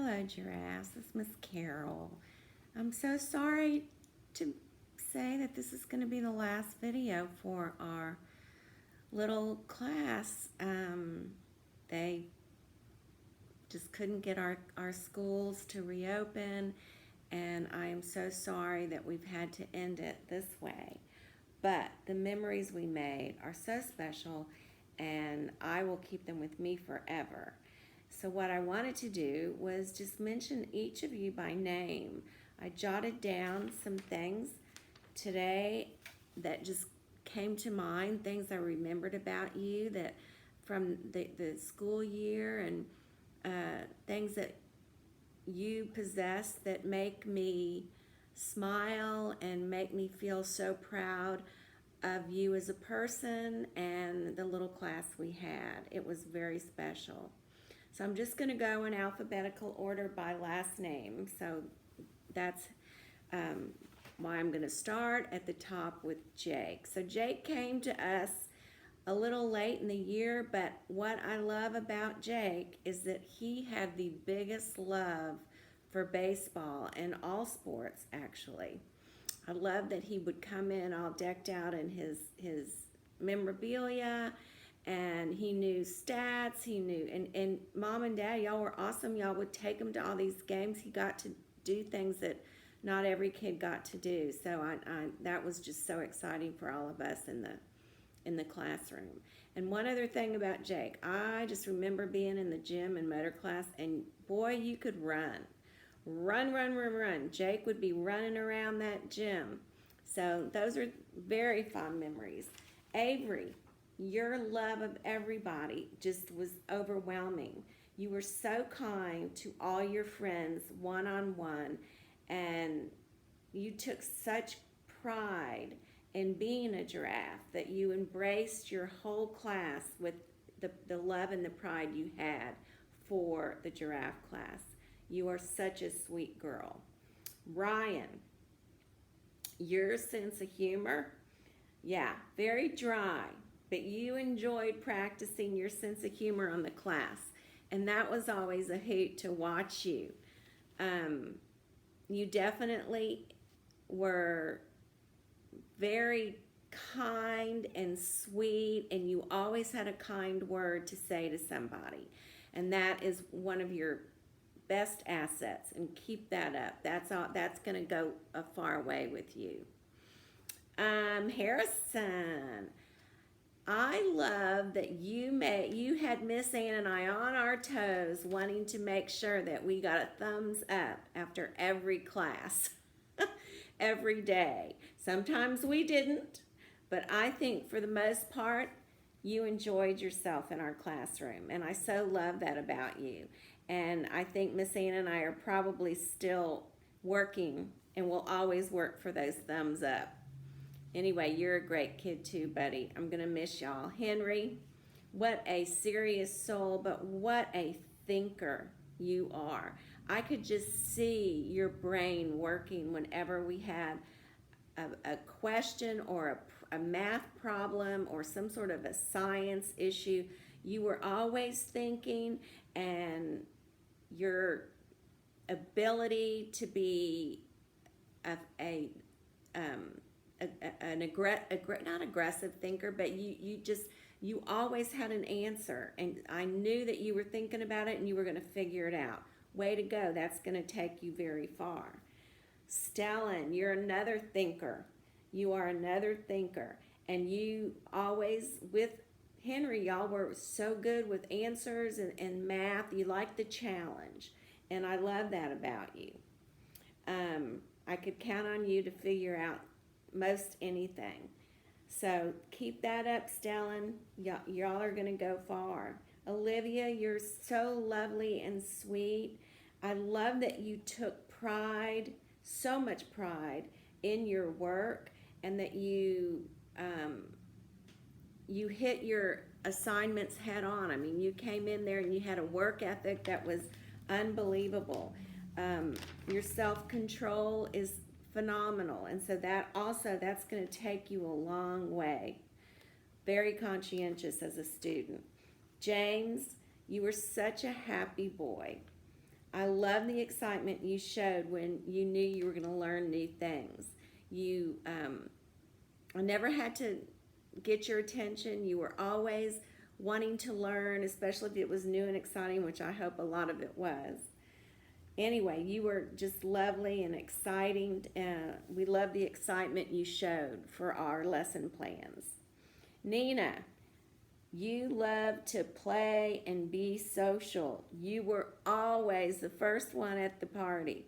Hello, Giraffes. It's Miss Carol. I'm so sorry to say that this is going to be the last video for our little class. They just couldn't get our schools to reopen, and I am so sorry that we've had to end it this way. But the memories we made are so special, and I will keep them with me forever. So what I wanted to do was just mention each of you by name. I jotted down some things today that just came to mind, things I remembered about you that from the school year, and things that you possess that make me smile and make me feel so proud of you as a person and the little class we had. It was very special. So I'm just going to go in alphabetical order by last name. So that's why I'm going to start at the top with Jake. So Jake came to us a little late in the year, but what I love about Jake is that he had the biggest love for baseball and all sports, actually. I love that he would come in all decked out in his memorabilia, and he knew stats, he knew, and Mom and Dad, y'all were awesome. Y'all would take him to all these games. He got to do things that not every kid got to do. So that was just so exciting for all of us in the classroom. And one other thing about Jake, I just remember being in the gym in motor class, and boy, you could run. Run. Jake would be running around that gym. So those are very fond memories. Avery, your love of everybody just was overwhelming. You were so kind to all your friends one-on-one, and you took such pride in being a giraffe that you embraced your whole class with the love and the pride you had for the giraffe class. You are such a sweet girl. Ryan, your sense of humor, yeah, very dry, but you enjoyed practicing your sense of humor on the class, and that was always a hoot to watch you. You definitely were very kind and sweet, and you always had a kind word to say to somebody, and that is one of your best assets, and keep that up. That's going to go a far way with you. Harrison, I love that you had Miss Ann and I on our toes, wanting to make sure that we got a thumbs up after every class, every day. Sometimes we didn't, but I think for the most part, you enjoyed yourself in our classroom, and I so love that about you. And I think Miss Ann and I are probably still working, and will always work for those thumbs up. Anyway, you're a great kid too, buddy. I'm going to miss y'all. Henry, what a serious soul, but what a thinker you are. I could just see your brain working whenever we had a question or a math problem or some sort of a science issue. You were always thinking, and your ability to be not aggressive thinker, but you always had an answer, and I knew that you were thinking about it and you were going to figure it out. Way to go. That's going to take you very far. Stellan, you're another thinker. You are another thinker, and you always, with Henry, y'all were so good with answers and math. You liked the challenge, and I love that about you. I could count on you to figure out most anything. So keep that up, Stellan. Y'all are going to go far. Olivia, you're so lovely and sweet. I love that you took pride, so much pride, in your work, and that you hit your assignments head on. I mean, you came in there and you had a work ethic that was unbelievable. Your self-control is phenomenal, and so that's going to take you a long way. Very conscientious as a student. James, you were such a happy boy. I love the excitement you showed when you knew you were going to learn new things. You, I never had to get your attention. You were always wanting to learn, especially if it was new and exciting, which I hope a lot of it was. Anyway, you were just lovely and exciting. We love the excitement you showed for our lesson plans. Nina, you love to play and be social. You were always the first one at the party.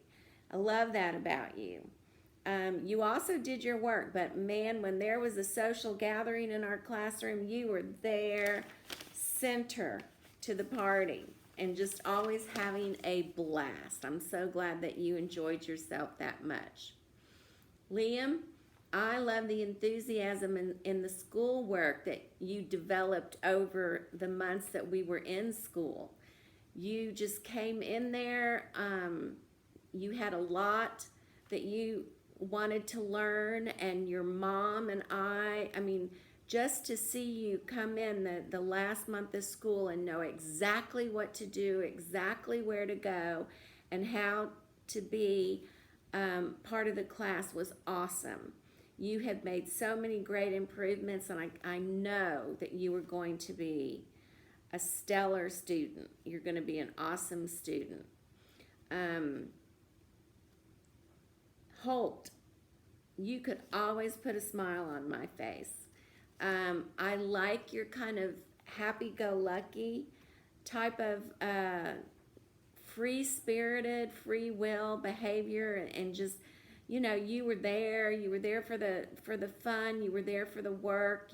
I love that about you. You also did your work, but man, when there was a social gathering in our classroom, you were there, center to the party, and just always having a blast. I'm so glad that you enjoyed yourself that much. Liam, I love the enthusiasm in the schoolwork that you developed over the months that we were in school. You just came in there. You had a lot that you wanted to learn, and your mom and I mean, just to see you come in the last month of school and know exactly what to do, exactly where to go, and how to be part of the class was awesome. You have made so many great improvements, and I know that you are going to be a stellar student. You're going to be an awesome student. Holt, you could always put a smile on my face. I like your kind of happy-go-lucky type of free-spirited, free will behavior, and just, you know, you were there for the fun, you were there for the work,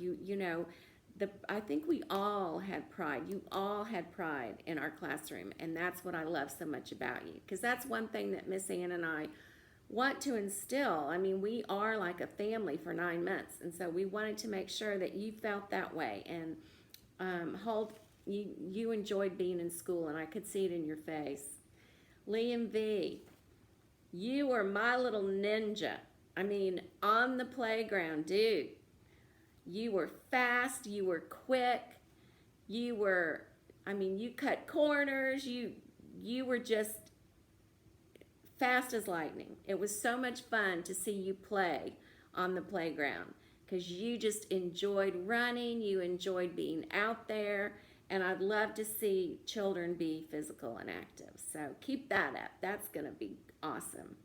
I think we all had pride. You all had pride in our classroom, and that's what I love so much about you, because that's one thing that Miss Ann and I want to instill. I mean, we are like a family for 9 months, and so we wanted to make sure that you felt that way. And Holt, you enjoyed being in school, and I could see it in your face. Liam V, you were my little ninja. I mean, on the playground, dude. You were fast, you were quick, you cut corners, you were just fast as lightning. It was so much fun to see you play on the playground, because you just enjoyed running, you enjoyed being out there, and I'd love to see children be physical and active. So keep that up. That's going to be awesome.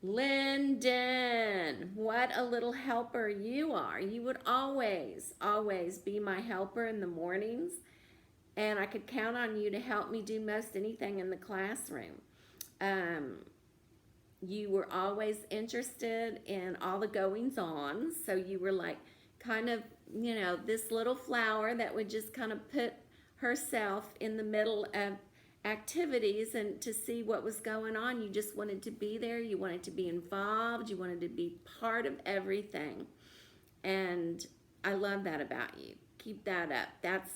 Lyndon, what a little helper you are. You would always, always be my helper in the mornings, and I could count on you to help me do most anything in the classroom. You were always interested in all the goings-on, so you were like kind of, this little flower that would just kind of put herself in the middle of activities and to see what was going on. You just wanted to be there, you wanted to be involved, you wanted to be part of everything, and I love that about you. Keep that up. That's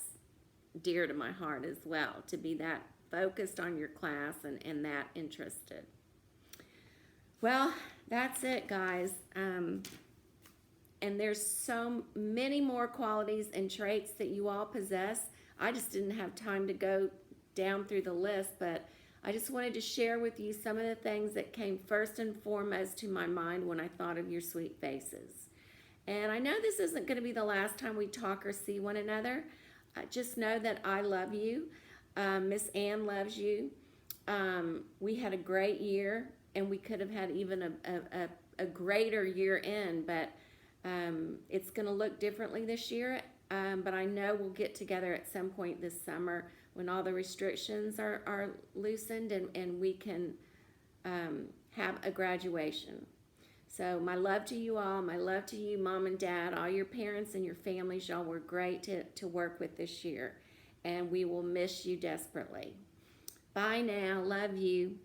dear to my heart as well, to be that focused on your class and that interested. Well, that's it, guys. And there's so many more qualities and traits that you all possess. I just didn't have time to go down through the list, but I just wanted to share with you some of the things that came first and foremost to my mind when I thought of your sweet faces. And I know this isn't going to be the last time we talk or see one another. Just know that I love you. Miss Ann loves you. We had a great year, and we could have had even a greater year in, but it's going to look differently this year. But I know we'll get together at some point this summer when all the restrictions are loosened, and we can have a graduation. So my love to you all, my love to you, Mom and Dad, all your parents and your families. Y'all were great to work with this year, and we will miss you desperately. Bye now. Love you.